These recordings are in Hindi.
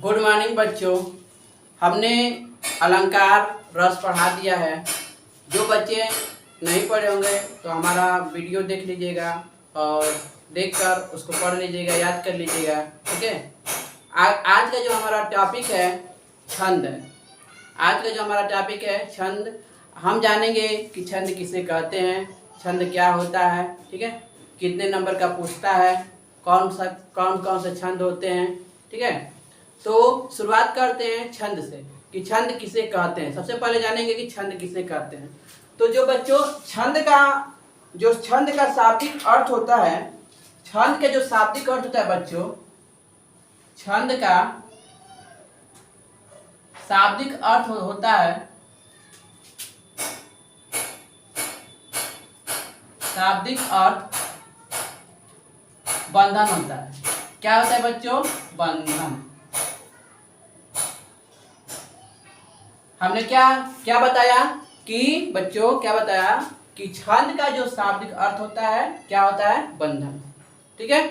गुड मॉर्निंग बच्चों। हमने अलंकार रस पढ़ा दिया है। जो बच्चे नहीं पढ़े होंगे तो हमारा वीडियो देख लीजिएगा और देखकर उसको पढ़ लीजिएगा, याद कर लीजिएगा। ठीक है। आज का जो हमारा टॉपिक है छंद। आज का जो हमारा टॉपिक है छंद। हम जानेंगे कि छंद किसे कहते हैं, छंद क्या होता है। ठीक है। कितने नंबर का पूछता है, कौन कौन से छंद होते हैं। ठीक है। तो शुरुआत करते हैं छंद से कि छंद किसे कहते हैं। सबसे पहले जानेंगे कि छंद किसे कहते हैं। तो जो बच्चों छंद का शाब्दिक अर्थ होता है, छंद के जो शाब्दिक अर्थ होता है बच्चों, छंद का शाब्दिक अर्थ होता है, शाब्दिक अर्थ बंधन होता है। क्या होता है बच्चों? बंधन। हमने क्या बताया कि बच्चों क्या बताया कि छंद का जो शाब्दिक अर्थ होता है क्या होता है? बंधन। ठीक है।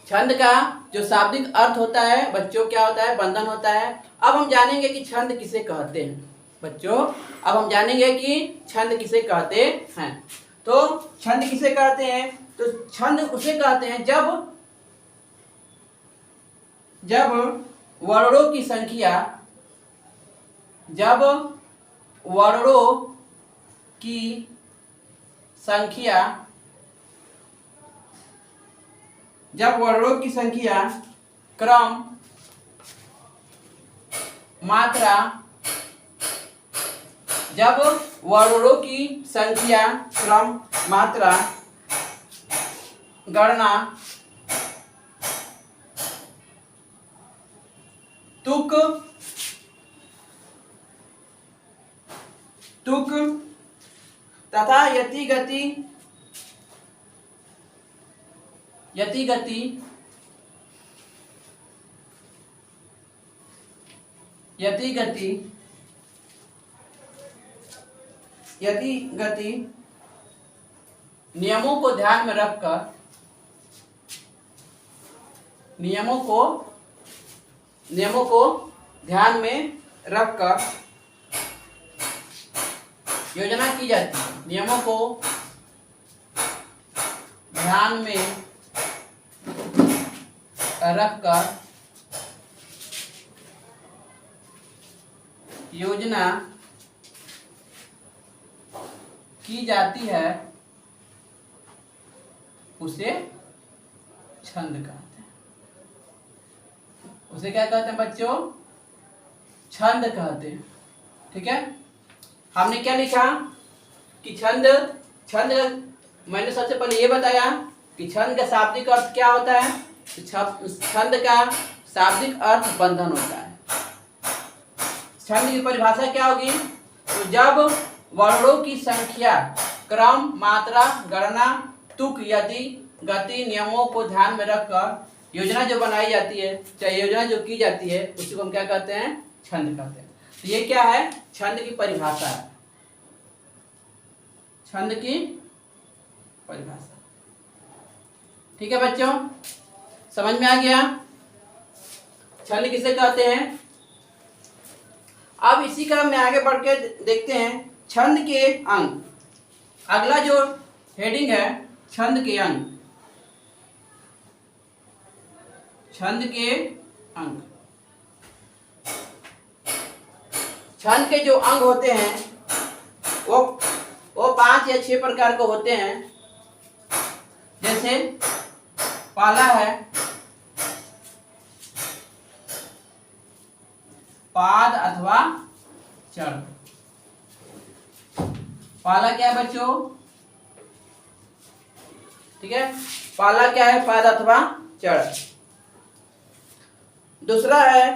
छंद का जो शाब्दिक अर्थ होता है बच्चों क्या होता है? बंधन होता है। अब हम जानेंगे कि छंद किसे कहते हैं बच्चों। अब हम जानेंगे कि छंद किसे कहते हैं। तो छंद किसे कहते हैं? तो छंद उसे कहते हैं जब वर्णों की संख्या, जब वर्णों की संख्या, जब वर्णों की संख्या, क्रम, मात्रा, जब वर्णों की संख्या, क्रम, मात्रा, गणना, तुक तथा यतिगति नियमों को ध्यान में रखकर, नियमों को ध्यान में रखकर योजना की जाती है। नियमों को ध्यान में रखकर योजना की जाती है, उसे छंद कहते हैं। उसे क्या कहते हैं बच्चों? छंद कहते हैं। ठीक है। हमने क्या लिखा कि छंद मैंने सबसे पहले ये बताया कि छंद का शाब्दिक अर्थ क्या होता है। छंद का शाब्दिक अर्थ बंधन होता है। छंद की परिभाषा क्या होगी? तो जब वर्णों की संख्या, क्रम, मात्रा, गणना, तुक, यदि, गति, नियमों को ध्यान में रखकर योजना जो बनाई जाती है, चाहे योजना जो की जाती है, उसी को हम क्या कहते हैं? छंद कहते हैं। तो ये क्या है? छंद की परिभाषा है। छंद की परिभाषा। ठीक है बच्चों, समझ में आ गया छंद किसे कहते हैं। अब इसी क्रम में आगे बढ़ के देखते हैं छंद के अंग। अगला जो हेडिंग है छंद के अंग। छंद के अंग। छंद के जो अंग होते हैं वो 5 या 6 प्रकार के होते हैं। जैसे पहला है पाद अथवा चढ़। पहला क्या है बच्चों? ठीक है। पहला क्या है? पाद अथवा चढ़। दूसरा है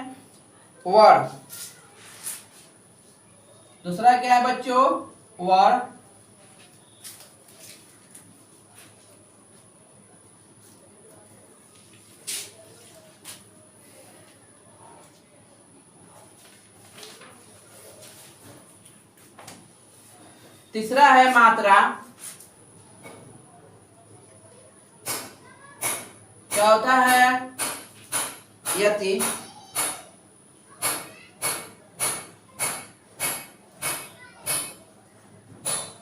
वर। दूसरा क्या है बच्चों? वर। तीसरा है मात्रा। चौथा है यति,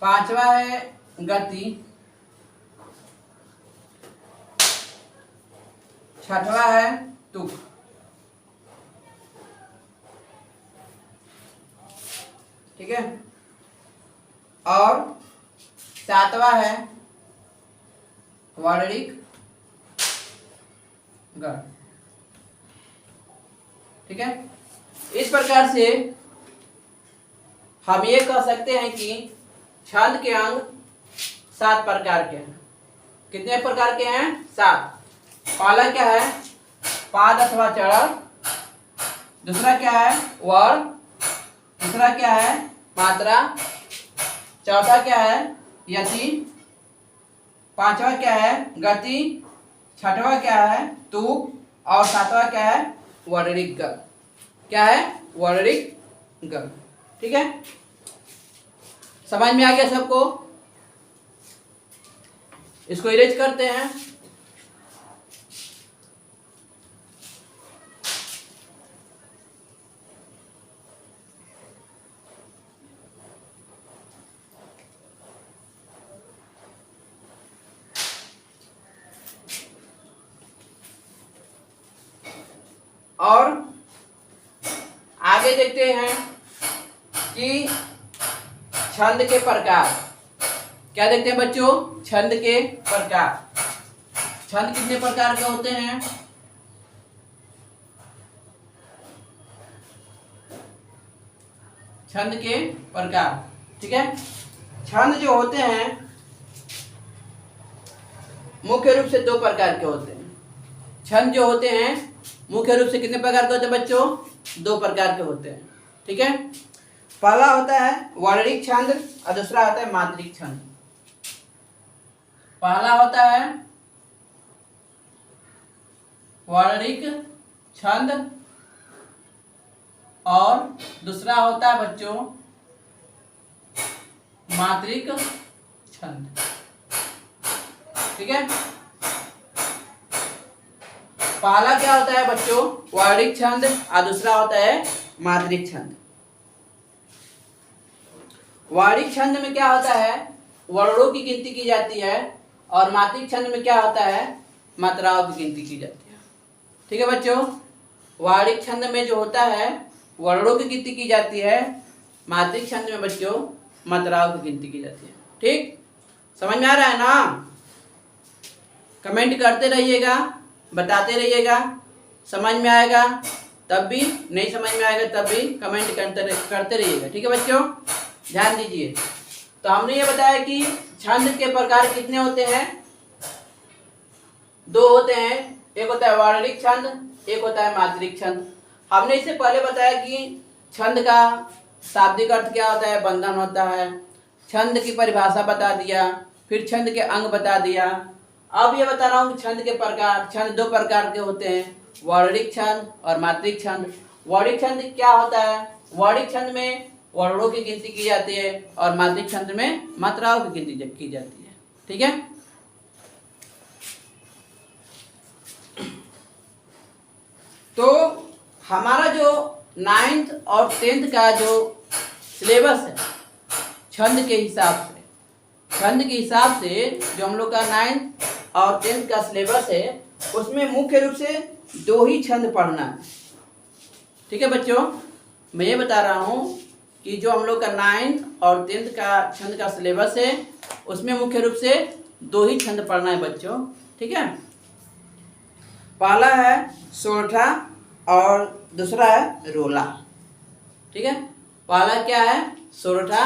पांचवा है गति, छठवा है तुक। ठीक है, और सातवा है वर्णिक गण। ठीक है, इस प्रकार से हम ये कह सकते हैं कि छंद के अंग 7 प्रकार के हैं। कितने प्रकार के हैं? 7। पहला क्या है? पाद अथवा चरण। दूसरा क्या है? वर्ण। तीसरा क्या है? मात्रा। चौथा क्या है? यति। पांचवा क्या है? गति। छठवा क्या है? तुक। और सातवा क्या है? वर्णिक गण। क्या है? वर्णिक गण। ठीक है, समझ में आ गया सबको? इसको इरेज करते हैं। और आगे देखते हैं कि छंद के प्रकार। क्या देखते हैं बच्चों? छंद के प्रकार। छंद कितने प्रकार के होते हैं? छंद के प्रकार। ठीक है, छंद जो होते हैं मुख्य रूप से 2 प्रकार के होते हैं। छंद जो होते हैं मुख्य रूप से कितने प्रकार के होते हैं बच्चों? 2 प्रकार के होते हैं। ठीक है, पहला होता है वर्णिक छंद और दूसरा होता है मात्रिक छंद। पहला होता है वर्णिक छंद और दूसरा होता है बच्चों मात्रिक छंद। ठीक है, पहला क्या होता है बच्चों? वर्णिक छंद और दूसरा होता है मात्रिक छंद। वर्णिक छंद में क्या होता है? वर्णों की गिनती की जाती है और मात्रिक छंद में क्या होता है? मात्राओं की गिनती की जाती है। ठीक है बच्चों, वर्णिक छंद में जो होता है वर्णों की गिनती की जाती है, मात्रिक छंद में बच्चों मात्राओं की गिनती की जाती है। ठीक, समझ में आ रहा है ना? कमेंट करते रहिएगा, बताते रहिएगा। समझ में आएगा तब भी, नहीं समझ में आएगा तब भी कमेंट करते रहिएगा। ठीक है बच्चों, ध्यान दीजिए। तो हमने ये बताया कि छंद के प्रकार कितने होते हैं? 2 होते हैं। एक होता है वर्णिक छंद, एक होता है मात्रिक छंद। हमने इससे पहले बताया कि छंद का शाब्दिक अर्थ क्या होता है? बंधन होता है। छंद की परिभाषा बता दिया, फिर छंद के अंग बता दिया। अब ये बता रहा हूँ कि छंद के प्रकार। छंद 2 प्रकार के होते हैं, वर्णिक छंद और मात्रिक छंद। वर्णिक छंद क्या होता है? वर्णिक छंद में वर्णों की गिनती की जाती है और मात्रिक छंद में मात्राओं की गिनती की जाती है। ठीक है, तो हमारा जो 9th और 10th का जो सिलेबस है छंद के हिसाब से, छंद के हिसाब से जो हम लोग का 9th और 10th का सिलेबस है उसमें मुख्य रूप से 2 ही छंद पढ़ना है। ठीक है बच्चों, मैं ये बता रहा हूँ कि जो हम लोग का 9th और 10th का छंद का सिलेबस है उसमें मुख्य रूप से 2 ही छंद पढ़ना है बच्चों। ठीक है, पहला है सोरठा और दूसरा है रोला। ठीक है, पहला क्या है? सोरठा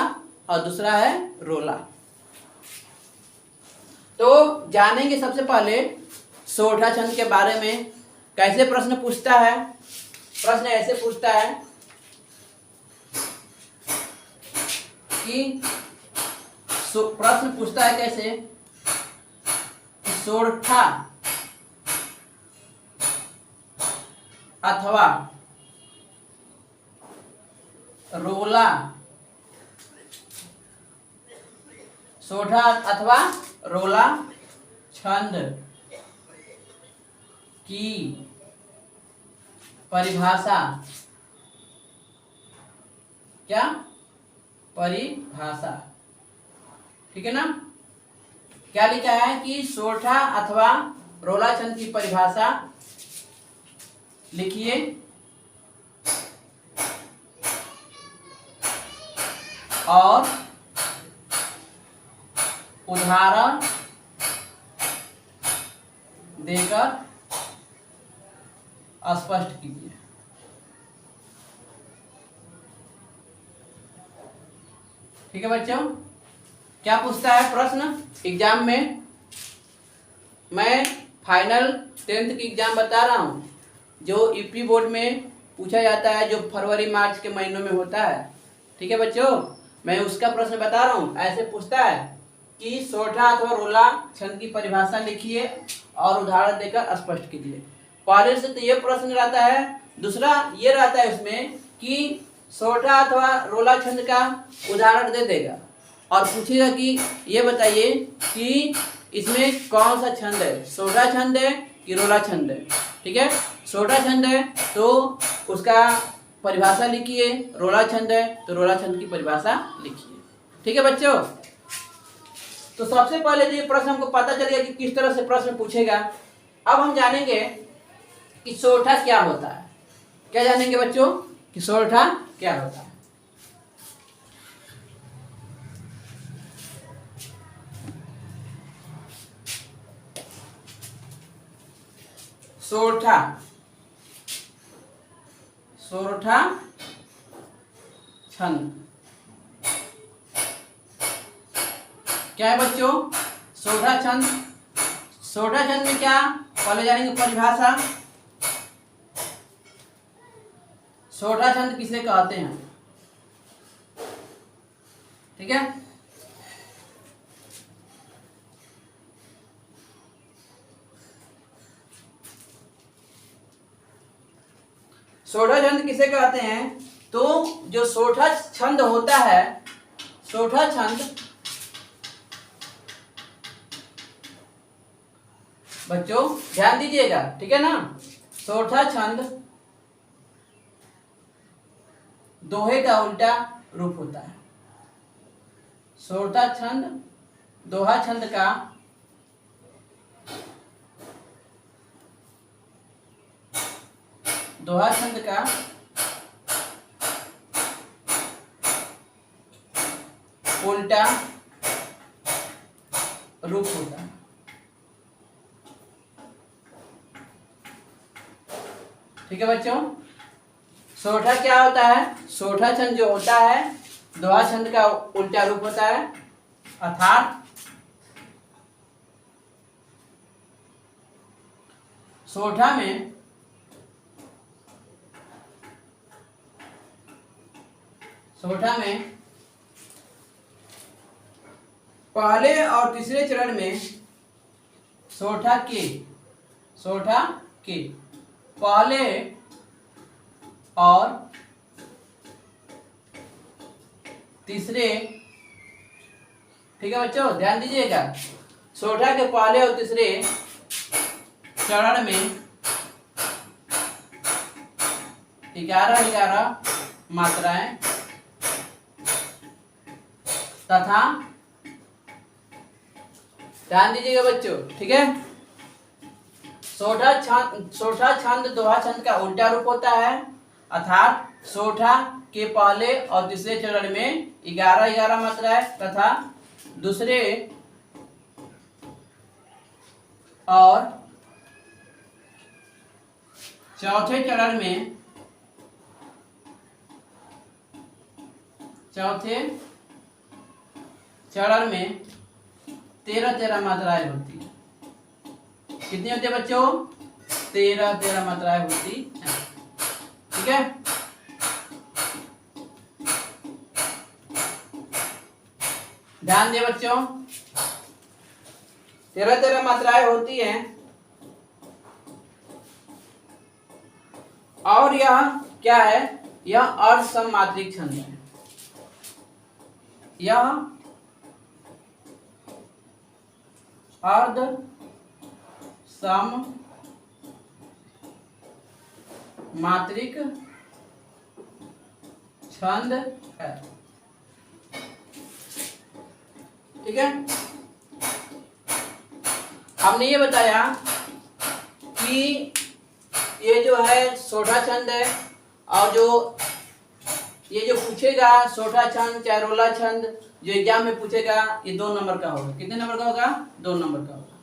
और दूसरा है रोला। तो जानेंगे सबसे पहले सोरठा छंद के बारे में। कैसे प्रश्न पूछता है? प्रश्न ऐसे पूछता है कि प्रश्न पूछता है कैसे? सोरठा अथवा रोला, सोरठा अथवा रोला छंद की परिभाषा, क्या परिभाषा, ठीक है ना। क्या लिखा है कि सोरठा अथवा रोला छंद की परिभाषा लिखिए और उदाहरण देकर स्पष्ट कीजिए। ठीक है बच्चों, क्या पूछता है प्रश्न एग्जाम में? मैं फाइनल 10th की एग्जाम बता रहा हूँ, जो यूपी बोर्ड में पूछा जाता है, जो फरवरी मार्च के महीनों में होता है। ठीक है बच्चों, मैं उसका प्रश्न बता रहा हूँ। ऐसे पूछता है कि सोरठा अथवा रोला छंद की परिभाषा लिखिए और उदाहरण देकर स्पष्ट कीजिए। पहले से तो ये प्रश्न रहता है। दूसरा ये रहता है उसमें कि सोरठा अथवा रोला छंद का उदाहरण दे देगा और पूछेगा कि ये बताइए कि इसमें कौन सा छंद है, सोरठा छंद है कि रोला छंद है। ठीक है, सोरठा छंद है तो उसका परिभाषा लिखिए, रोला छंद है तो रोला छंद की परिभाषा लिखिए। ठीक है बच्चों, तो सबसे पहले तो ये प्रश्न हमको पता चल गया कि किस तरह से प्रश्न पूछेगा। अब हम जानेंगे कि सोरठा क्या होता है। क्या जानेंगे बच्चों कि सोरठा क्या होता है? सोरठा, सोरठा छंद क्या है बच्चों? सोरठा छंद, सोरठा छंद में क्या, पहले जानेंगे परिभाषा। सोरठा छंद किसे कहते हैं? ठीक है, सोरठा छंद किसे कहते हैं? तो जो सोरठा छंद होता है, सोरठा छंद बच्चों ध्यान दीजिएगा, ठीक है ना। सोरठा छंद दोहे का उल्टा रूप होता है। सोरठा छंद दोहा छंद का दोहा छंद का उल्टा रूप होता है। ठीक है बच्चों, सोरठा क्या होता है? सोरठा छंद जो होता है दोहा छंद का उल्टा रूप होता है, अर्थात सोरठा में पहले और तीसरे चरण में सोरठा के पहले और तीसरे, ठीक है बच्चों ध्यान दीजिएगा, सोरठा के पहले और तीसरे चरण में 11 मात्राएं तथा, ध्यान दीजिएगा बच्चों, ठीक है। सोरठा छंद दोहा छंद का उल्टा रूप होता है, अर्थात सोरठा के पहले और तीसरे चरण में 11 मात्राएं तथा दूसरे और चौथे चरण में 13 मात्राएं होती है। कितनी होती है बच्चों? 13 मात्राएं होती है। ठीक है, ध्यान दिए बच्चों, 13 मात्राएं होती हैं। और यह क्या है? यह अर्ध सममात्रिक छंद है। यह अर्ध सम मात्रिक छंद है। ठीक है, हमने ये बताया कि ये जो है सोठा छंद है, और जो ये जो पूछेगा सोठा छंद चाहे रोला छंद जो एग्जाम में पूछेगा ये 2 नंबर का होगा। कितने नंबर का होगा? 2 नंबर का होगा।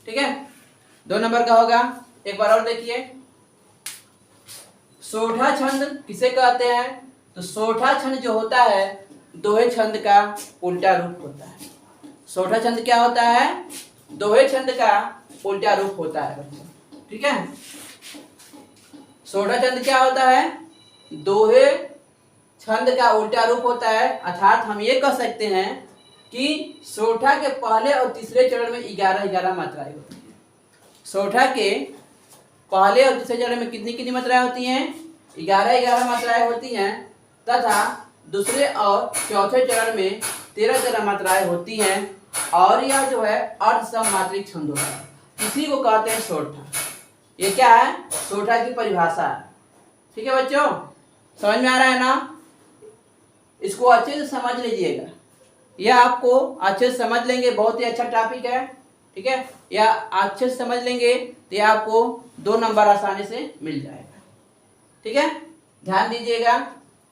ठीक है, 2 नंबर का होगा। एक बार और देखिए, सोठा छंद किसे कहते हैं? तो सोठा छंद जो होता है दोहे छंद का उल्टा रूप होता है। सोठा छंद क्या होता है? दोहे छंद का उल्टा रूप होता है बच्चों। ठीक है, सोठा छंद क्या होता है? दोहे छंद का उल्टा रूप होता है। अर्थात हम ये कह सकते हैं कि सोठा के पहले और तीसरे चरण में 11-11 मात्राएं होती हैं। सोठा के पहले और दूसरे चरण में कितनी कितनी मात्राएं होती हैं? 11-11 मात्राएं होती हैं, तथा दूसरे और चौथे चरण में 13-13 मात्राएं होती हैं। और यह जो है अर्ध सममात्रिक छंद होता है, इसी को कहते हैं सोठा। ये क्या है? सोठा की परिभाषा है। ठीक है बच्चों, समझ में आ रहा है ना? इसको अच्छे से समझ लीजिएगा, यह आपको अच्छे से समझ लेंगे, बहुत ही अच्छा टॉपिक है। ठीक है, या अच्छे से समझ लेंगे तो यह आपको 2 नंबर आसानी से मिल जाएगा। ठीक है, ध्यान दीजिएगा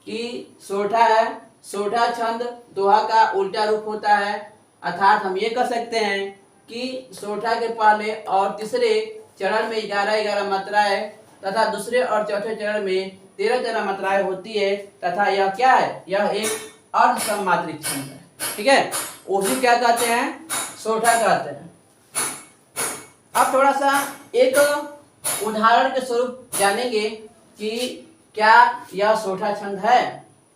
कि सोठा है, सोठा छंद दोहा का उल्टा रूप होता है। अर्थात हम ये कह सकते हैं कि सोठा के पहले और तीसरे चरण में 11-11 मात्राएं तथा दूसरे और चौथे चरण में 13-13 मात्राएं होती है, तथा यह क्या है? यह एक अर्ध सममात्रिक छंद है। ठीक है, उसी क्या कहते हैं? सोठा कहते हैं। अब थोड़ा सा एक उदाहरण के स्वरूप जानेंगे कि क्या यह सोठा छंद है।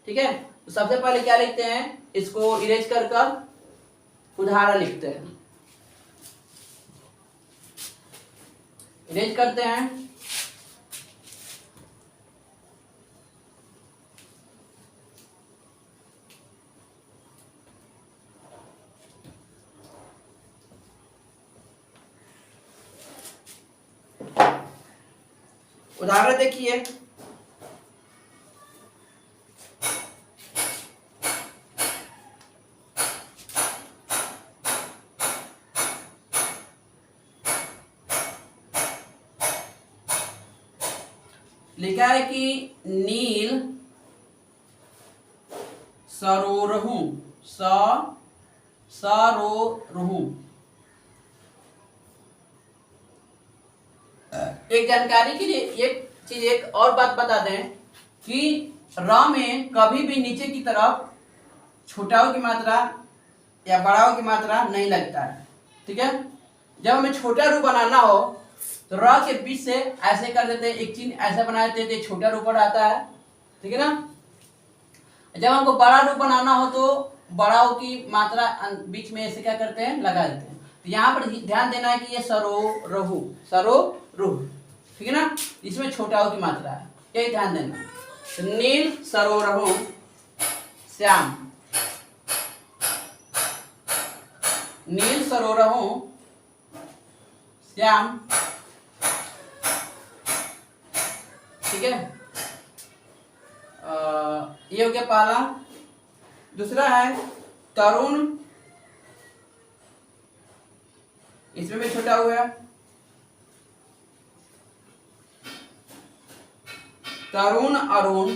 ठीक है, तो सबसे पहले क्या लिखते हैं? इसको इरेज कर उदाहरण लिखते हैं, इरेज करते हैं। उदाहरण देखिए, लिखा है कि नील सरोरहूं, सरोरहूं। एक जानकारी के लिए एक चीज, एक और बात बता दें कि र में कभी भी नीचे की तरफ छोटाओं की मात्रा या बड़ाओं की मात्रा नहीं लगता है। ठीक है, जब हमें छोटा रूप बनाना हो तो र के बीच से ऐसे कर देते हैं, एक चिन्ह ऐसा बना देते हैं, छोटा रूप आता है। ठीक है ना, जब हमको बड़ा रूप बनाना हो तो बड़ाओं की मात्रा बीच में ऐसे क्या करते हैं? लगा देते हैं। तो यहाँ पर ध्यान देना है कि ये सरोरहु, सरोरुह। ठीक है ना, इसमें छोटाओं की मात्रा है, यही ध्यान देना। तो नील सरोरहु श्याम, नील सरोरहु श्याम। ठीक है, ये हो गया पहला। दूसरा है तरुण, इसमें भी छोटा हुआ, तरुण अरुण,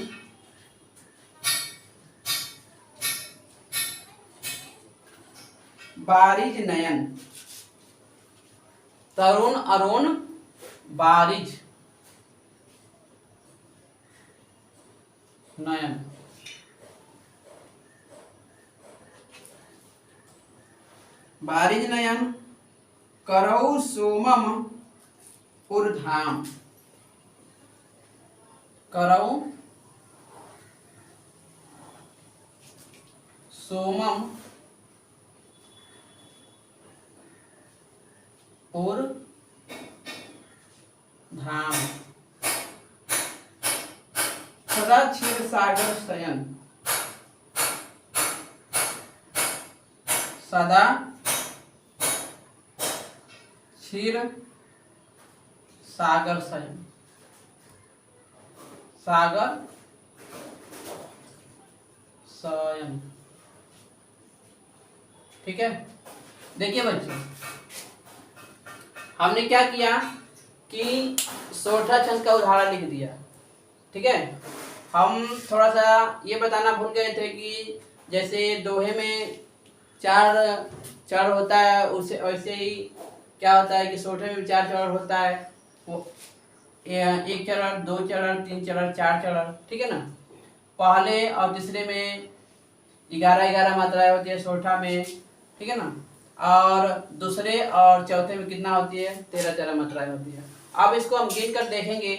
बारिज नयन, तरुण अरुण बारिज नयन। बारिज नयन करौ सोमम ऊर्ध्वाम, करौ सोमम ऊर्ध्वाम, सदा क्षीर सागर शयन, सदा क्षीर सागर शयन। सागर स्वयं। ठीक है, देखिए बच्चों, हमने क्या किया कि सोठा छंद का उदाहरण लिख दिया। ठीक है, हम थोड़ा सा ये बताना भूल गए थे कि जैसे दोहे में चार चढ़ होता है, उसे वैसे ही क्या होता है कि सोठे में भी चार चढ़ होता है। एक चरण, दो चरण, तीन चरण, चार चरण। ठीक है ना। पहले और तीसरे में 11-11 मात्राएं होती है सोठा में। ठीक है ना। और दूसरे और चौथे में कितना होती है? 13-13 मात्राएं होती है। अब इसको हम गिन कर देखेंगे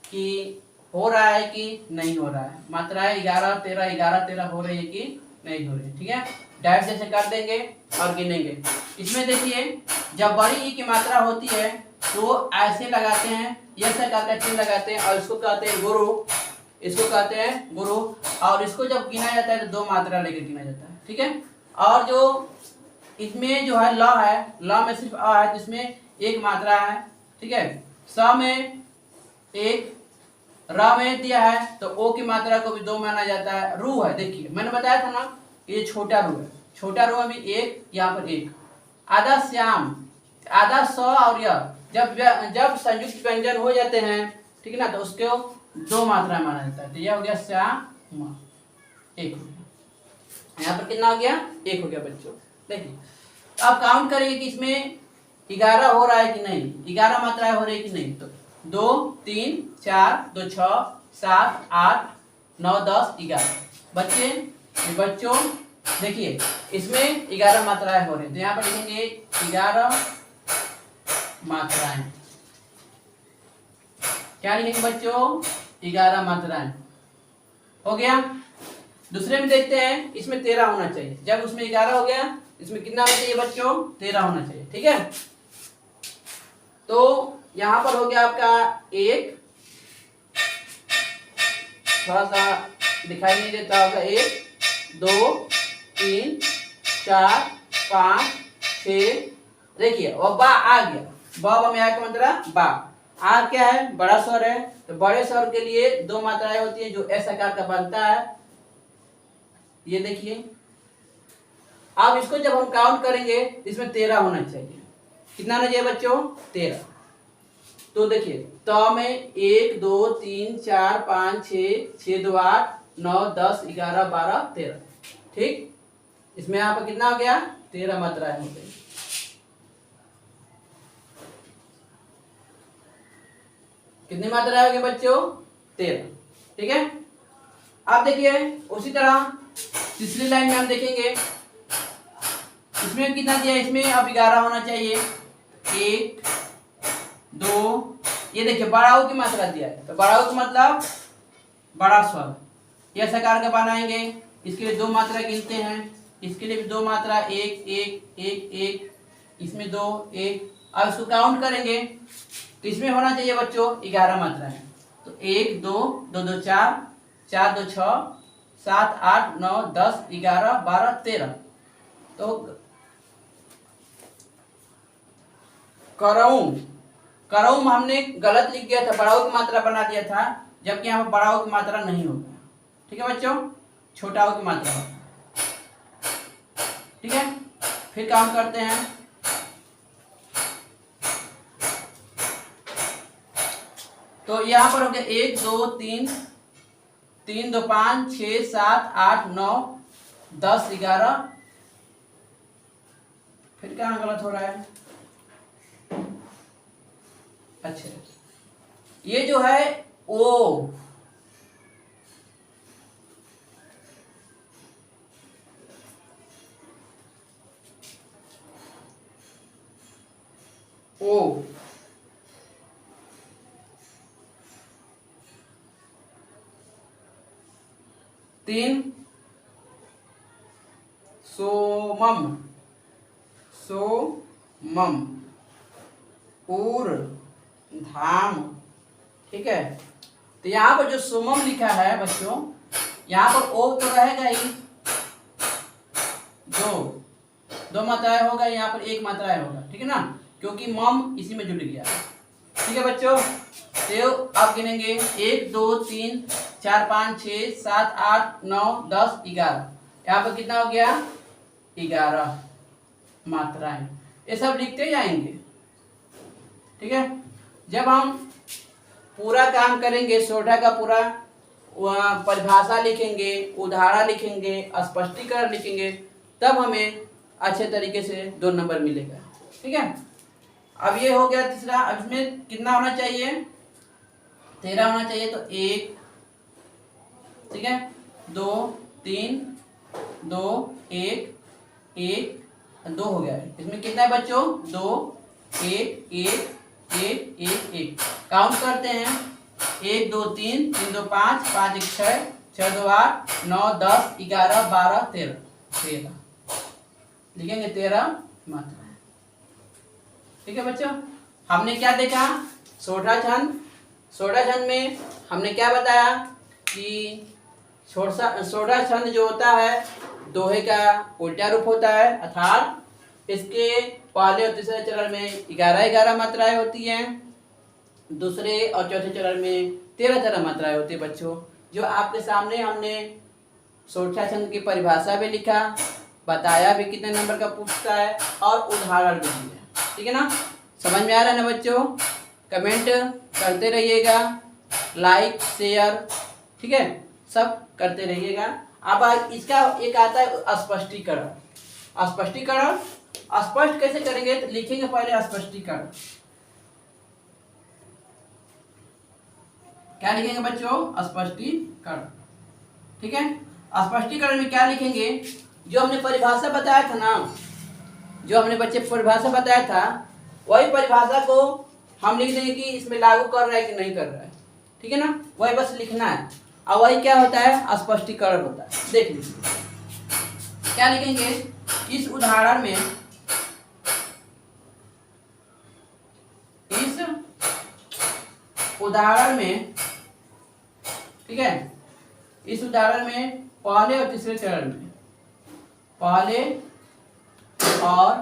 कि हो रहा है कि नहीं हो रहा है। मात्राएं 11-13 11-13 हो रही है कि नहीं हो रही है। ठीक है, डायरेक्ट जैसे कर देंगे और गिनेंगे। इसमें देखिए, जब बड़ी ई की मात्रा होती है तो ऐसे लगाते हैं, ये प्रकार का चिन्ह लगाते हैं और इसको कहते हैं गुरु, इसको कहते हैं गुरु। और इसको जब गिना जाता है तो दो मात्रा लेकर गिना जाता है। ठीक है, और जो इसमें जो है ल है, ल में सिर्फ अ है, जिसमें एक मात्रा है। ठीक है, स में एक, र में दिया है तो ओ की मात्रा को भी दो माना जाता है। रू है, देखिए मैंने बताया था ना, ये छोटा रू है, छोटा रू में भी एक, यहाँ पर एक। आधा श्याम, आधा स और य, जब संयुक्त व्यंजन हो जाते हैं, ठीक है ना, तो उसको दो मात्रा माना जाता है। तो यह हो गया श्याम, एक हो गया। यहाँ पर कितना हो गया? एक हो गया बच्चों। देखिए, अब काउंट करेंगे कि इसमें 11 हो रहा है कि नहीं, 11 मात्राएं हो रही है कि नहीं। तो 2 3 4 2 6 7 8 9 10 11 बच्चों देखिए, इसमें 11 मात्राएं हो रही है। तो यहाँ पर लिखेंगे 11 मात्राएं। क्या लिखेंगे बच्चों? 11 मात्राएं हो गया। दूसरे में देखते हैं, इसमें 13 होना चाहिए। जब उसमें 11 हो गया, इसमें कितना होना चाहिए बच्चों? 13 होना चाहिए। ठीक है, तो यहां पर हो गया आपका एक, थोड़ा सा दिखाई नहीं देता होगा, 1 2 3 4 5 6। देखिए, और बा आ गया, बा में आया मतलब बा। आ क्या है? बड़ा स्वर है, तो बड़े स्वर के लिए दो मात्राएं होती है जो ऐसा आकार का बनता है। ये देखिए, अब इसको जब हम काउंट करेंगे इसमें 13 होना चाहिए। कितना होना चाहिए बच्चों? 13। तो देखिए, त में 1 2 3 4 5 6 6 2 8 9 10 11 12 13। ठीक, इसमें यहाँ पर कितना हो गया? 13 मात्राएं हो गई। कितनी मात्राएं हो गई बच्चों? 13। ठीक है, अब देखिए उसी तरह तीसरी लाइन में हम देखेंगे, इसमें कितना दिया? इसमें अब 11 होना चाहिए। 1 2, ये देखिए बड़ाऊ की मात्रा दिया है, तो बड़ाऊ का मतलब बड़ा स्वर। यह सकार का बनाएंगे, इसके लिए दो मात्रा गिनते हैं, इसके लिए भी दो मात्रा, 1 1 1 1, इसमें 2 1। अब इसको काउंट करेंगे तो इसमें होना चाहिए बच्चों 11 मात्राएं। तो 1 2 2 2 4 4 2 6 7 8 9 10 11 12 13। तो करऊं हमने गलत लिख दिया था, बड़ाऊ की मात्रा बना दिया था, जबकि यहाँ पर बड़ाऊ की मात्रा नहीं होगा। ठीक है बच्चों, छोटाऊ की मात्रा होगा। ठीक है, फिर काम करते हैं। तो यहाँ पर हो गया 1 2 3 3 2 5 6 7 8 9 10 11। फिर क्या गलत हो रहा है? अच्छा, ये जो है ओ, तीन सोमम, धाम। ठीक है, तो यहाँ पर जो सोमम लिखा है बच्चों, यहाँ पर ओ तो रहेगा ही, दो मात्राएं होगा, यहाँ पर एक मात्रा होगा। ठीक है ना, क्योंकि मम इसी में जुड़ गया। ठीक है बच्चों, तो अब गिनेंगे 1 2 3 4 5 6 7 8 9 10 11। यहाँ पर कितना हो गया? 11 मात्राएं। ये सब लिखते जाएंगे, ठीक है। जब हम पूरा काम करेंगे, सोठा का पूरा परिभाषा लिखेंगे, उदाहरण लिखेंगे, स्पष्टीकरण लिखेंगे, तब हमें अच्छे तरीके से 2 नंबर मिलेगा, ठीक है। अब ये हो गया तीसरा। अब इसमें कितना होना चाहिए? 13 होना चाहिए। तो 1, ठीक है, 2 3 2 1 1 2 हो गया है। इसमें कितना है बच्चों? 2 1 1 1 1 1। काउंट करते हैं। 1 2 3 3 2 5 5 1 6 6 2 8 9 10 11 12 13 लिखेंगे 13 मात्रा, ठीक है बच्चों। हमने क्या देखा? सोठा छंद। सोठा छंद में हमने क्या बताया कि सोठा छंद जो होता है दोहे का उल्टा रूप होता है, अर्थात इसके पहले और तीसरे चरण में 11 मात्राएं होती हैं, दूसरे और चौथे चरण में 13 मात्राएं होती है बच्चों। जो आपके सामने हमने सोठा छंद की परिभाषा भी लिखा, बताया भी कितने नंबर का पूछता है, और उदाहरण भी दिया, ठीक है ना। समझ में आ रहा है ना बच्चों? कमेंट करते रहिएगा, लाइक शेयर, ठीक है, सब करते रहिएगा। अब इसका एक आता है स्पष्टीकरण। स्पष्टीकरण स्पष्ट कैसे करेंगे? तो लिखेंगे पहले स्पष्टीकरण। क्या लिखेंगे बच्चों? स्पष्टीकरण, ठीक है। स्पष्टीकरण में क्या लिखेंगे? जो हमने परिभाषा बताया था ना, जो हमने बच्चे परिभाषा बताया था, वही परिभाषा को हम लिख देंगे कि इसमें लागू कर रहा है कि नहीं कर रहा है, ठीक है ना। वही बस लिखना है, और वही क्या होता है? स्पष्टीकरण होता है। देख लीजिए क्या लिखेंगे इस उदाहरण में। इस उदाहरण में, ठीक है, इस उदाहरण में पहले और तीसरे चरण में, पहले और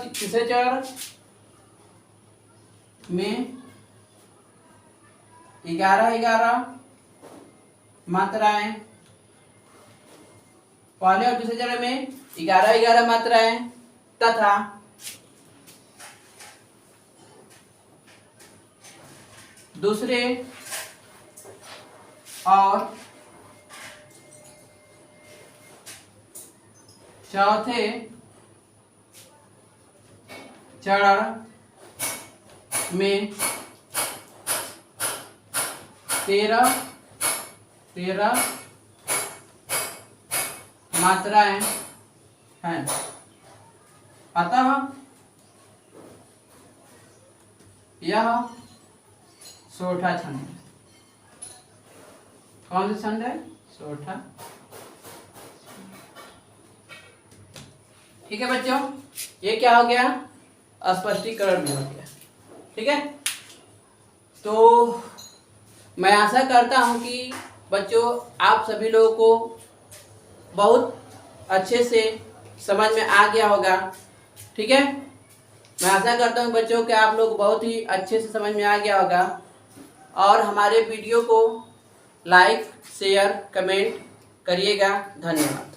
तीसरे चरण में 11 मात्राएं, पहले और दूसरे चरण में 11 मात्राएं, तथा दूसरे और चौथे चरण में 13 मात्राएं हैं। अतः यह सोठा छंद है। कौन सा छंद है? सोठा। ठीक है बच्चों, ये क्या हो गया? स्पष्टीकरण भी हो गया, ठीक है। तो मैं आशा करता हूं कि बच्चों आप सभी लोगों को बहुत अच्छे से समझ में आ गया होगा, ठीक है। मैं आशा करता हूं बच्चों कि आप लोग बहुत ही अच्छे से समझ में आ गया होगा, और हमारे वीडियो को लाइक शेयर कमेंट करिएगा। धन्यवाद।